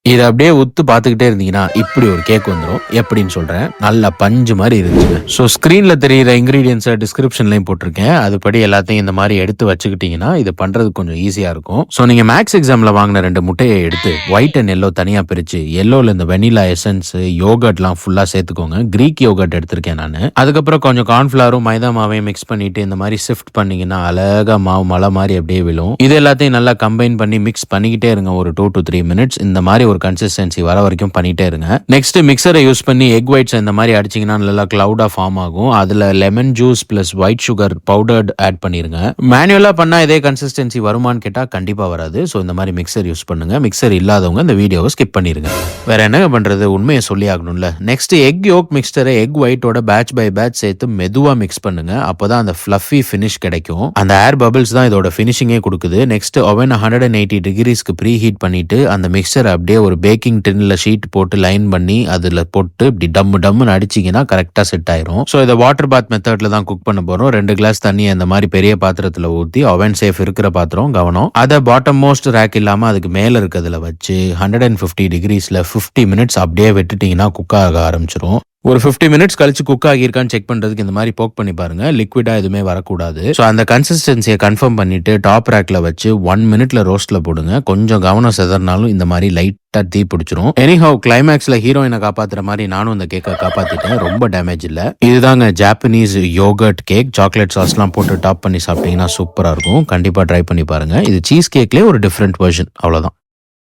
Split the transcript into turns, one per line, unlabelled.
இதை அப்படியே உத்து பார்த்துக்கிட்டே இருந்தீங்கன்னா இப்படி ஒரு கேக் வந்துடும். எப்படின்னு சொல்றேன். நல்ல பஞ்சு மாதிரி இருந்துச்சு. ஸோ ஸ்க்ரீன்ல தெரியிற இன்கிரீடியன்ஸை டிஸ்கிரிப்ஷன்லையும் போட்டிருக்கேன். அதுபடி எல்லாத்தையும் இந்த மாதிரி எடுத்து வச்சுக்கிட்டீங்கன்னா இது பண்றது கொஞ்சம் ஈஸியா இருக்கும். ஸோ நீங்க மேக்ஸ் எக்ஸாம்ல வாங்கின 2 முட்டையை எடுத்து ஒயிட் அண்ட் எல்லோ தனியா பிரிச்சு எல்லோல இந்த வெனிலா எசன்ஸ் யோகர்ட்லாம் ஃபுல்லா சேர்த்துக்கோங்க. கிரீக் யோகர்ட் எடுத்திருக்கேன் நான். அதுக்கப்புறம் கொஞ்சம் கார்ன்ஃபிளவரும் மைதா மாவையும் மிக்ஸ் பண்ணிட்டு இந்த மாதிரி ஷிஃப்ட் பண்ணீங்கன்னா அழகா மாவு மலை மாதிரி அப்படியே விழும். இது எல்லாத்தையும் நல்லா கம்பைன் பண்ணி மிக்ஸ் பண்ணிக்கிட்டே இருங்க. ஒரு 2 to 3 minutes இந்த மாதிரி ஒரு கன்சிஸ்டன்சி வர வரைக்கும் பண்ணிட்டே இருங்க. நெக்ஸ்ட் மிக்சரை யூஸ் பண்ணி எக் ஒயிட்ஸ் இந்த மாதிரி அடிச்சீங்கன்னா நல்லா கிளவுடா ஃபார்ம் ஆகும். அதுல lemon juice plus white sugar powdered add பண்ணிருங்க. மேனுவலா பண்ணா இதே கன்சிஸ்டன்சி வருமான்னு கேட்டா கண்டிப்பா வராது. ஸோ இந்த மாதிரி மிக்சர் யூஸ் பண்ணுங்க. மிக்சர் இல்லாதவங்க இந்த வீடியோவை ஸ்கிப் பண்ணிருங்க. வேற என்ன பண்றது, உண்மையை சொல்லி ஆகணும்ல. நெக்ஸ்ட் எக் யோக் மிக்சரை எக் ஒயிட்டோட பேட்ச் பை பேட்ச் சேர்த்து மெதுவா மிக்ஸ் பண்ணுங்க. அப்போதான் அந்த ஃபிளஃபி ஃபினிஷ் கிடைக்கும். அந்த ஏர் பபிள்ஸ் தான் இதோட ஃபினிஷிங்கே கொடுக்குது. நெக்ஸ்ட் ஓவன் 180 டிகிரிஸ்க்கு ப்ரீ ஹீட் பண்ணிட்டு அந்த மிக்சர் அப்படியே ஒரு பேக்கிங் டின்ல ஷீட் போட்டு லைன் பண்ணி அதுல போட்டு இப்படி டம்முன்னு அடிச்சிங்கன்னா கரெக்டா செட் ஆயிரும். ஸோ இதை வாட்டர் பாத் மெத்தட்ல தான் குக் பண்ண போறோம். 2 கிளாஸ் தண்ணி அந்த மாதிரி பெரிய பாத்திரத்துல ஊற்றி ஓவன் சேஃப் இருக்கிற பாத்திரம் கவனம். அதை பாட்டம் மோஸ்ட் ரேக் இல்லாம அதுக்கு மேல இருக்கிறதுல வச்சு 150 டிகிரிஸ்ல 50 மினிட்ஸ் அப்படியே விட்டுட்டீங்கன்னா குக் ஆக ஆரம்பிச்சிரும். ஒரு 50 மினிட்ஸ் கழிச்சு குக் ஆகியிருக்கான்னு செக் பண்றதுக்கு இந்த மாதிரி போக் பண்ணி பாருங்க. லிக்விடா எதுவுமே வரக்கூடாது. ஸோ அந்த கன்சிஸ்டன்சியை கன்ஃபார்ம் பண்ணிட்டு டாப் ரேக்ல வச்சு 1 மினிட்ல ரோஸ்ட்ல போடுங்க. கொஞ்சம் கவனம் செதறினாலும் இந்த மாதிரி லைட்டா தீ பிடிச்சிரும். எனிஹவ் கிளைமேக்ஸ்ல ஹீரோயினை காப்பாத்துற மாதிரி நானும் இந்த கேக்கை காப்பாத்திட்டேன். ரொம்ப டேமேஜ் இல்ல. இதுதாங்க ஜாப்பனீஸ் யோகர்ட் கேக். சாக்லேட் சாஸ்லாம் போட்டு டாப் பண்ணி சாப்பிட்டீங்கன்னா சூப்பரா இருக்கும். கண்டிப்பா ட்ரை பண்ணி பாருங்க. இது சீஸ் கேக்லயே ஒரு டிஃப்ரெண்ட் வெர்ஷன். அவ்வளவுதான்.